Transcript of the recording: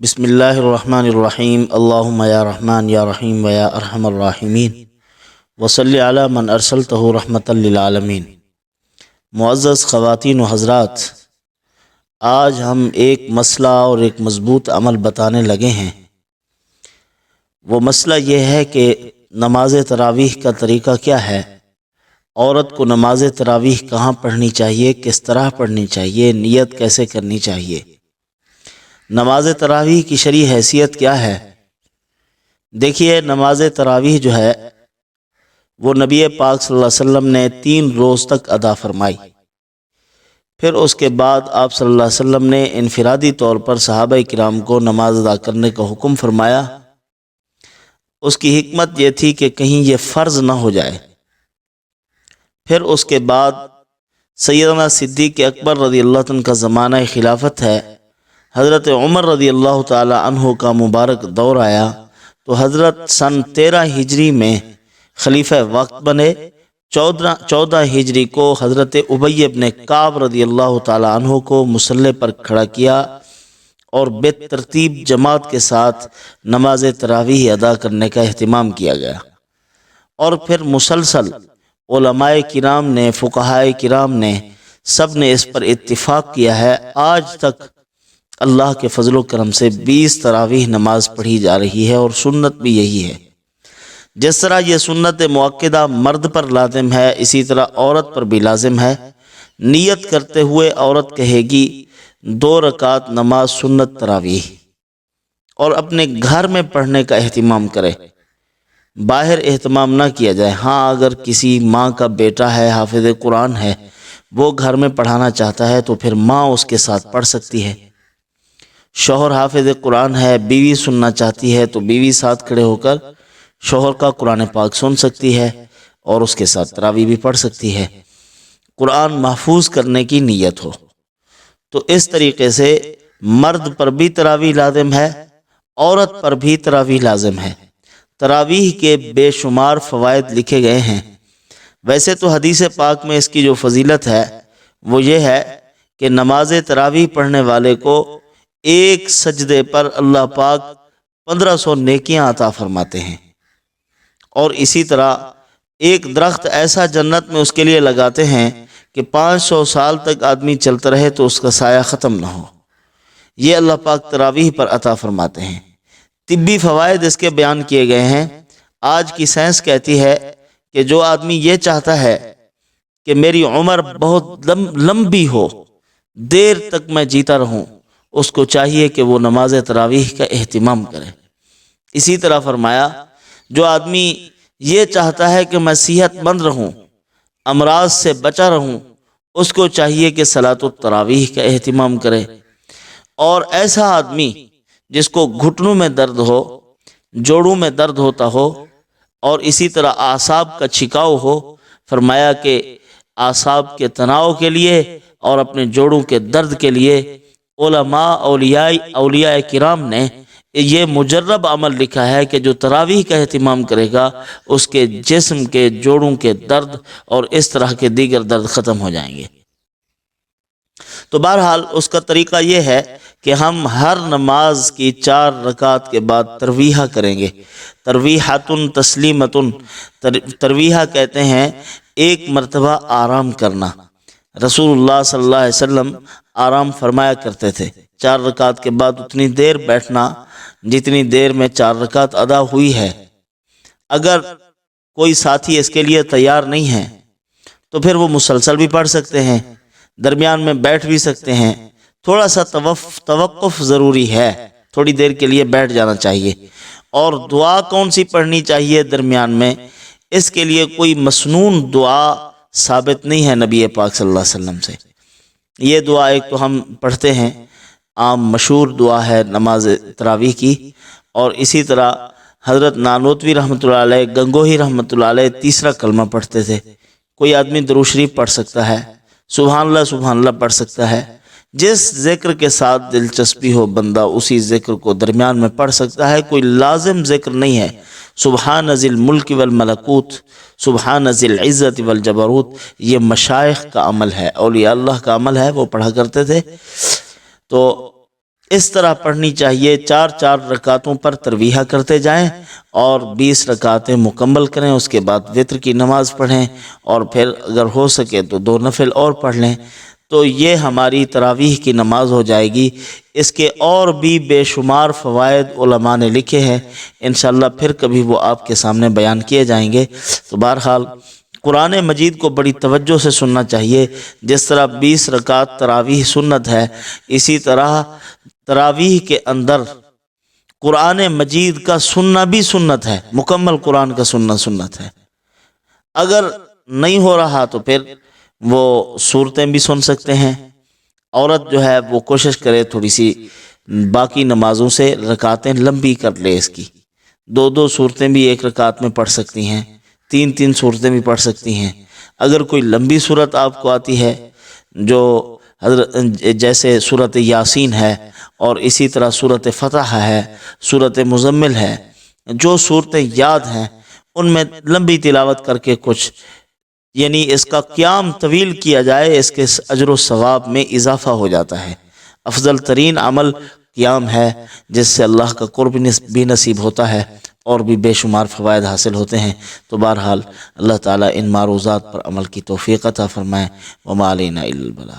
بسم اللہ الرحمن الرحیم اللہم یا رحمن یا رحیم و یا ارحم الراحمین وصلی علی من ارسلتہ رحمتا للعالمین۔ معزز خواتین و حضرات، آج ہم ایک مسئلہ اور ایک مضبوط عمل بتانے لگے ہیں۔ وہ مسئلہ یہ ہے کہ نماز تراویح کا طریقہ کیا ہے، عورت کو نماز تراویح کہاں پڑھنی چاہیے، کس طرح پڑھنی چاہیے، نیت کیسے کرنی چاہیے، نماز تراویح کی شرعی حیثیت کیا ہے۔ دیکھیے، نماز تراویح جو ہے وہ نبی پاک صلی اللہ علیہ وسلم نے 3 روز تک ادا فرمائی۔ پھر اس کے بعد آپ صلی اللہ علیہ وسلم نے انفرادی طور پر صحابہ کرام کو نماز ادا کرنے کا حکم فرمایا۔ اس کی حکمت یہ تھی کہ کہیں یہ فرض نہ ہو جائے۔ پھر اس کے بعد سیدنا صدیق اکبر رضی اللہ عنہ کا زمانہ خلافت ہے، حضرت عمر رضی اللہ تعالی عنہ کا مبارک دور آیا تو حضرت سن 13 ہجری میں خلیفہ وقت بنے۔ 14 ہجری کو حضرت ابی بن کعب رضی اللہ تعالی عنہ کو مصلی پر کھڑا کیا اور بے ترتیب جماعت کے ساتھ نماز تراویح ادا کرنے کا اہتمام کیا گیا، اور پھر مسلسل علماء کرام نے، فقہاء کرام نے، سب نے اس پر اتفاق کیا ہے۔ آج تک اللہ کے فضل و کرم سے 20 تراویح نماز پڑھی جا رہی ہے، اور سنت بھی یہی ہے۔ جس طرح یہ سنت مؤکدہ مرد پر لازم ہے، اسی طرح عورت پر بھی لازم ہے۔ نیت کرتے ہوئے عورت کہے گی 2 رکعت نماز سنت تراویح، اور اپنے گھر میں پڑھنے کا اہتمام کرے، باہر اہتمام نہ کیا جائے۔ ہاں، اگر کسی ماں کا بیٹا ہے، حافظ قرآن ہے، وہ گھر میں پڑھانا چاہتا ہے تو پھر ماں اس کے ساتھ پڑھ سکتی ہے۔ شوہر حافظ قرآن ہے، بیوی سننا چاہتی ہے تو بیوی ساتھ کھڑے ہو کر شوہر کا قرآن پاک سن سکتی ہے اور اس کے ساتھ تراویح بھی پڑھ سکتی ہے، قرآن محفوظ کرنے کی نیت ہو تو۔ اس طریقے سے مرد پر بھی تراویح لازم ہے، عورت پر بھی تراویح لازم ہے۔ تراویح کے بے شمار فوائد لکھے گئے ہیں۔ ویسے تو حدیث پاک میں اس کی جو فضیلت ہے وہ یہ ہے کہ نماز تراویح پڑھنے والے کو ایک سجدے پر اللہ پاک 1500 نیکیاں عطا فرماتے ہیں، اور اسی طرح ایک درخت ایسا جنت میں اس کے لیے لگاتے ہیں کہ 500 سال تک آدمی چلتا رہے تو اس کا سایہ ختم نہ ہو۔ یہ اللہ پاک تراویح پر عطا فرماتے ہیں۔ طبی فوائد اس کے بیان کیے گئے ہیں۔ آج کی سائنس کہتی ہے کہ جو آدمی یہ چاہتا ہے کہ میری عمر بہت لمبی ہو، دیر تک میں جیتا رہوں، اس کو چاہیے کہ وہ نماز تراویح کا اہتمام کرے۔ اسی طرح فرمایا، جو آدمی یہ چاہتا ہے کہ میں صحت مند رہوں، امراض سے بچا رہوں، اس کو چاہیے کہ صلاۃ التراویح کا اہتمام کرے۔ اور ایسا آدمی جس کو گھٹنوں میں درد ہو، جوڑوں میں درد ہوتا ہو، اور اسی طرح اعصاب کا چھکاؤ ہو، فرمایا کہ اعصاب کے تناؤ کے لیے اور اپنے جوڑوں کے درد کے لیے علماء اولیاء کرام نے یہ مجرب عمل لکھا ہے کہ جو تراویح کا اہتمام کرے گا اس کے جسم کے جوڑوں کے درد اور اس طرح کے دیگر درد ختم ہو جائیں گے۔ تو بہرحال اس کا طریقہ یہ ہے کہ ہم ہر نماز کی 4 رکعت کے بعد ترویحہ کریں گے۔ ترویحۃ تسلیمۃ، ترویحہ کہتے ہیں ایک مرتبہ آرام کرنا۔ رسول اللہ صلی اللہ علیہ وسلم آرام فرمایا کرتے تھے، 4 رکعت کے بعد اتنی دیر بیٹھنا جتنی دیر میں 4 رکعت ادا ہوئی ہے۔ اگر کوئی ساتھی اس کے لیے تیار نہیں ہے تو پھر وہ مسلسل بھی پڑھ سکتے ہیں، درمیان میں بیٹھ بھی سکتے ہیں۔ تھوڑا سا توقف ضروری ہے، تھوڑی دیر کے لیے بیٹھ جانا چاہیے۔ اور دعا کون سی پڑھنی چاہیے درمیان میں، اس کے لیے کوئی مسنون دعا ثابت نہیں ہے نبی پاک صلی اللہ علیہ وسلم سے۔ یہ دعا ایک تو ہم پڑھتے ہیں، عام مشہور دعا ہے نماز تراویح کی، اور اسی طرح حضرت نانوتوی رحمۃ اللہ علیہ، گنگوہی رحمۃ اللہ علیہ تیسرا کلمہ پڑھتے تھے۔ کوئی آدمی درود شریف پڑھ سکتا ہے، سبحان اللہ سبحان اللہ پڑھ سکتا ہے۔ جس ذکر کے ساتھ دلچسپی ہو بندہ اسی ذکر کو درمیان میں پڑھ سکتا ہے، کوئی لازم ذکر نہیں ہے۔ سبحان ذی الملک والملکوت، سبحان ذی العزت والجبروت، یہ مشائخ کا عمل ہے، اولیاء اللہ کا عمل ہے، وہ پڑھا کرتے تھے۔ تو اس طرح پڑھنی چاہیے، 4 رکعتوں پر ترویحہ کرتے جائیں اور 20 رکعتیں مکمل کریں، اس کے بعد وتر کی نماز پڑھیں اور پھر اگر ہو سکے تو 2 نفل اور پڑھ لیں، تو یہ ہماری تراویح کی نماز ہو جائے گی۔ اس کے اور بھی بے شمار فوائد علماء نے لکھے ہیں، انشاءاللہ پھر کبھی وہ آپ کے سامنے بیان کیے جائیں گے۔ تو بہرحال قرآن مجید کو بڑی توجہ سے سننا چاہیے۔ جس طرح 20 رکعت تراویح سنت ہے، اسی طرح تراویح کے اندر قرآن مجید کا سننا بھی سنت ہے، مکمل قرآن کا سننا سنت ہے۔ اگر نہیں ہو رہا تو پھر وہ سورتیں بھی سن سکتے ہیں۔ عورت جو ہے وہ کوشش کرے تھوڑی سی باقی نمازوں سے رکعتیں لمبی کر لے، اس کی 2 سورتیں بھی ایک رکعت میں پڑھ سکتی ہیں، 3 سورتیں بھی پڑھ سکتی ہیں۔ اگر کوئی لمبی صورت آپ کو آتی ہے جو جیسے سورۃ یاسین ہے اور اسی طرح سورۃ فتح ہے، سورۃ مزمل ہے، جو صورتیں یاد ہیں ان میں لمبی تلاوت کر کے کچھ یعنی اس کا قیام طویل کیا جائے، اس کے اجر و ثواب میں اضافہ ہو جاتا ہے۔ افضل ترین عمل قیام ہے، جس سے اللہ کا قرب بھی نصیب ہوتا ہے اور بھی بے شمار فوائد حاصل ہوتے ہیں۔ تو بہرحال اللہ تعالیٰ ان معروضات پر عمل کی توفیق عطا فرمائے۔ وما علینا الا البلاغ۔